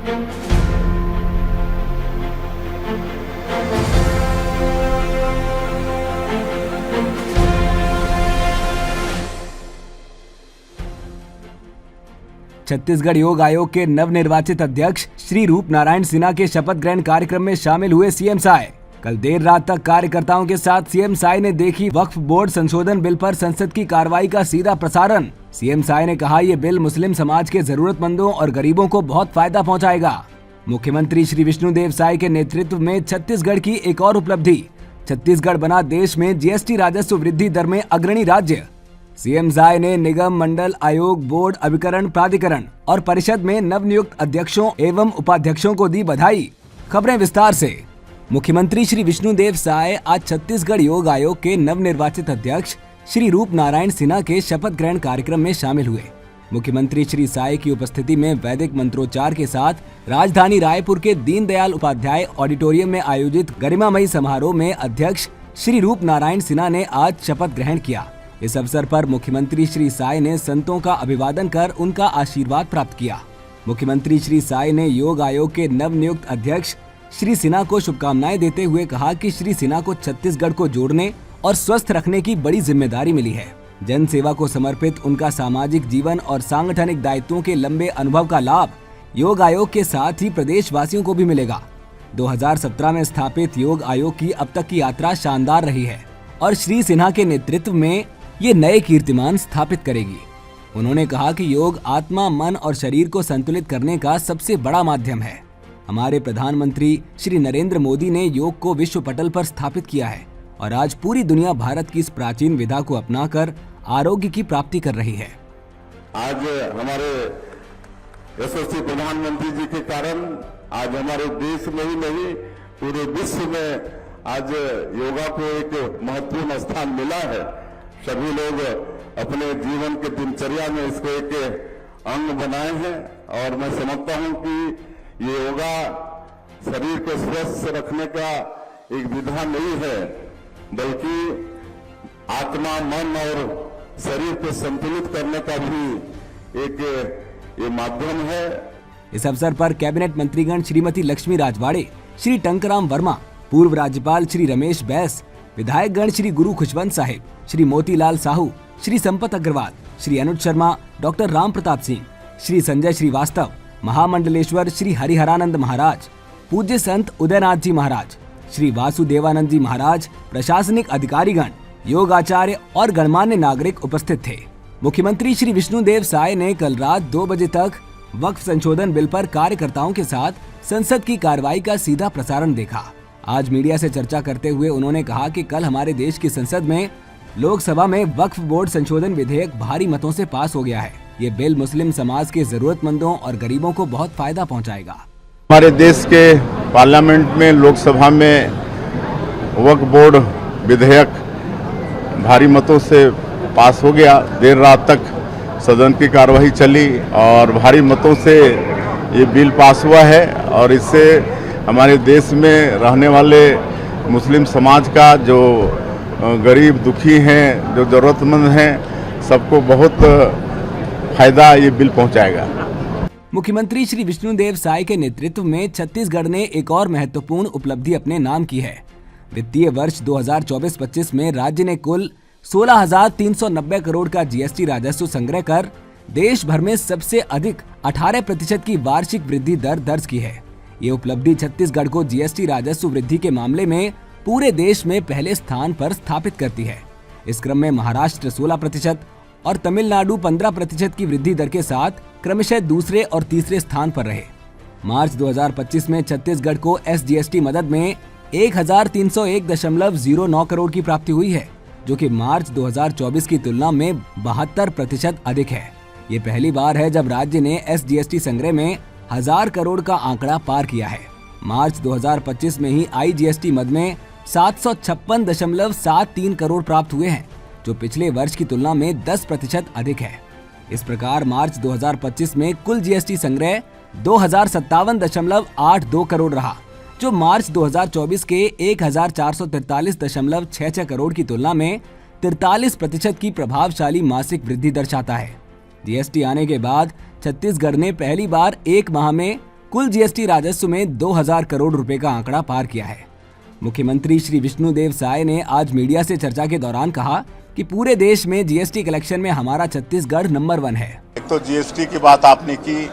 छत्तीसगढ़ योग आयोग के नवनिर्वाचित अध्यक्ष श्री रूप नारायण सिन्हा के शपथ ग्रहण कार्यक्रम में शामिल हुए सीएम साय। कल देर रात तक कार्यकर्ताओं के साथ सीएम साय ने देखी वक्फ बोर्ड संशोधन बिल पर संसद की कार्रवाई का सीधा प्रसारण। सीएम साय ने कहा, ये बिल मुस्लिम समाज के जरूरतमंदों और गरीबों को बहुत फायदा पहुंचाएगा। मुख्यमंत्री श्री विष्णुदेव साय के नेतृत्व में छत्तीसगढ़ की एक और उपलब्धि, छत्तीसगढ़ बना देश में जीएसटी राजस्व वृद्धि दर में अग्रणी राज्य। सीएम साय ने निगम, मंडल, आयोग, बोर्ड, अभिकरण, प्राधिकरण और परिषद में नवनियुक्त अध्यक्षों एवं उपाध्यक्षों को दी बधाई। खबरें विस्तार से। मुख्यमंत्री श्री विष्णुदेव साय आज छत्तीसगढ़ योग आयोग के नवनिर्वाचित अध्यक्ष श्री रूप नारायण सिन्हा के शपथ ग्रहण कार्यक्रम में शामिल हुए। मुख्यमंत्री श्री साय की उपस्थिति में वैदिक मंत्रोच्चार के साथ राजधानी रायपुर के दीनदयाल उपाध्याय ऑडिटोरियम में आयोजित गरिमामयी समारोह में अध्यक्ष श्री रूप नारायण सिन्हा ने आज शपथ ग्रहण किया। इस अवसर पर मुख्यमंत्री श्री साय ने संतों का अभिवादन कर उनका आशीर्वाद प्राप्त किया। मुख्यमंत्री श्री साय ने योग आयोग के नवनियुक्त अध्यक्ष श्री सिन्हा को शुभकामनाएं देते हुए कहा कि श्री सिन्हा को छत्तीसगढ़ को जोड़ने और स्वस्थ रखने की बड़ी जिम्मेदारी मिली है। जन सेवा को समर्पित उनका सामाजिक जीवन और सांगठनिक दायित्वों के लंबे अनुभव का लाभ योग आयोग के साथ ही प्रदेशवासियों को भी मिलेगा। 2017 में स्थापित योग आयोग की अब तक की यात्रा शानदार रही है और श्री सिन्हा के नेतृत्व में ये नए कीर्तिमान स्थापित करेगी। उन्होंने कहा कि योग आत्मा, मन और शरीर को संतुलित करने का सबसे बड़ा माध्यम है। हमारे प्रधानमंत्री श्री नरेंद्र मोदी ने योग को विश्व पटल पर स्थापित किया है और आज पूरी दुनिया भारत की इस प्राचीन विधा को अपनाकर आरोग्य की प्राप्ति कर रही है। आज हमारे यशस्वी प्रधानमंत्री जी के कारण आज हमारे देश में ही नहीं पूरे विश्व में आज योगा को एक महत्वपूर्ण स्थान मिला है। सभी लोग अपने जीवन के दिनचर्या में इसको एक अंग बनाए हैं और मैं समझता हूं कि ये योगा शरीर को स्वस्थ रखने का एक विधा नहीं है, बल्कि आत्मा, मन और शरीर को संतुलित करने का भी एक ये माध्यम है। इस अवसर पर कैबिनेट मंत्रीगण श्रीमती लक्ष्मी राजवाड़े, श्री टंकराम वर्मा, पूर्व राज्यपाल श्री रमेश बैस, विधायक गण श्री गुरु खुशवंत साहिब, श्री मोतीलाल साहू, श्री संपत अग्रवाल, श्री अनुज शर्मा, डॉक्टर राम प्रताप सिंह, श्री संजय श्रीवास्तव, महामंडलेश्वर श्री हरिहरानंद महाराज, पूज्य संत उदयनाथ जी महाराज, श्री वासुदेवानंद जी महाराज, प्रशासनिक अधिकारीगण, योग आचार्य और गणमान्य नागरिक उपस्थित थे। मुख्यमंत्री श्री विष्णुदेव साय ने कल रात 2 बजे तक वक्फ संशोधन बिल पर कार्यकर्ताओं के साथ संसद की कार्रवाई का सीधा प्रसारण देखा। आज मीडिया से चर्चा करते हुए उन्होंने कहा कि कल हमारे देश की संसद में लोकसभा में वक्फ बोर्ड संशोधन विधेयक भारी मतों से पास हो गया है। ये बिल मुस्लिम समाज के जरूरतमंदों और गरीबों को बहुत फायदा पहुंचाएगा। हमारे देश के पार्लियामेंट में, लोकसभा में वक्फ बोर्ड विधेयक भारी मतों से पास हो गया। देर रात तक सदन की कार्यवाही चली और भारी मतों से ये बिल पास हुआ है और इससे हमारे देश में रहने वाले मुस्लिम समाज का जो गरीब दुखी हैं, जो ज़रूरतमंद हैं, सबको बहुत फायदा ये बिल पहुंचाएगा। मुख्यमंत्री श्री विष्णुदेव साय के नेतृत्व में छत्तीसगढ़ ने एक और महत्वपूर्ण उपलब्धि अपने नाम की है। वित्तीय वर्ष 2024-25 में राज्य ने कुल 16,390 करोड़ का जीएसटी राजस्व संग्रह कर देश भर में सबसे अधिक 18% की वार्षिक वृद्धि दर दर्ज की है। ये उपलब्धि छत्तीसगढ़ को जीएसटी राजस्व वृद्धि के मामले में पूरे देश में पहले स्थान पर स्थापित करती है। इस क्रम में महाराष्ट्र 16% और तमिलनाडु 15% की वृद्धि दर के साथ क्रमशः दूसरे और तीसरे स्थान पर रहे। मार्च 2025 में छत्तीसगढ़ को एसजीएसटी मदद में 1301.09 करोड़ की प्राप्ति हुई है, जो कि मार्च 2024 की तुलना में 72% अधिक है। ये पहली बार है जब राज्य ने एसजीएसटी संग्रह में 1000 करोड़ का आंकड़ा पार किया है। मार्च 2025 में ही आईजीएसटी मद में 756.73 करोड़ प्राप्त हुए हैं, जो पिछले वर्ष की तुलना में 10% अधिक है। इस प्रकार मार्च 2025 में कुल जीएसटी संग्रह 2057.82 करोड़ रहा, जो मार्च 2024 के 1443.66 करोड़ की तुलना में 43% की प्रभावशाली मासिक वृद्धि दर्शाता है। जीएसटी आने के बाद छत्तीसगढ़ ने पहली बार एक माह में कुल जीएसटी राजस्व में 2000 करोड़ रुपए का आंकड़ा पार किया है। मुख्यमंत्री श्री विष्णुदेव साय ने आज मीडिया से चर्चा के दौरान कहा कि पूरे देश में जीएसटी कलेक्शन में हमारा छत्तीसगढ़ नंबर 1 है। एक तो जीएसटी की बात आपने की,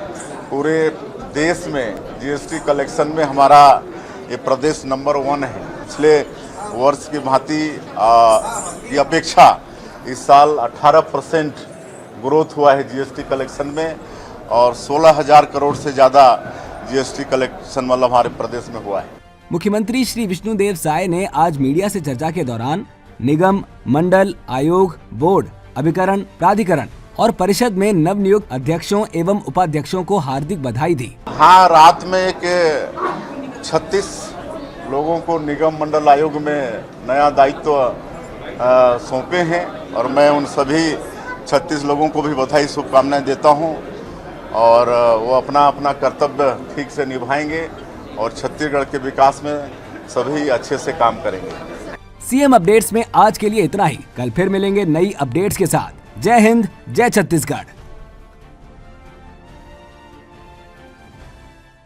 पूरे देश में जीएसटी कलेक्शन में हमारा ये प्रदेश नंबर 1 है। पिछले वर्ष की भांति की अपेक्षा इस साल 18% ग्रोथ हुआ है जीएसटी कलेक्शन में और 16,000 करोड़ से ज़्यादा जीएसटी कलेक्शन मतलब हमारे प्रदेश में हुआ है। मुख्यमंत्री श्री विष्णुदेव साय ने आज मीडिया से चर्चा के दौरान निगम, मंडल, आयोग, बोर्ड, अभिकरण, प्राधिकरण और परिषद में नवनियुक्त अध्यक्षों एवं उपाध्यक्षों को हार्दिक बधाई दी। हाँ, रात में एक 36 लोगों को निगम मंडल आयोग में नया दायित्व सौंपे हैं और मैं उन सभी 36 लोगों को भी बधाई शुभकामनाएं देता हूं और वो अपना अपना कर्तव्य ठीक से निभाएंगे और छत्तीसगढ़ के विकास में सभी अच्छे से काम करेंगे। सीएम अपडेट्स में आज के लिए इतना ही। कल फिर मिलेंगे नई अपडेट्स के साथ। जय हिंद, जय छत्तीसगढ़।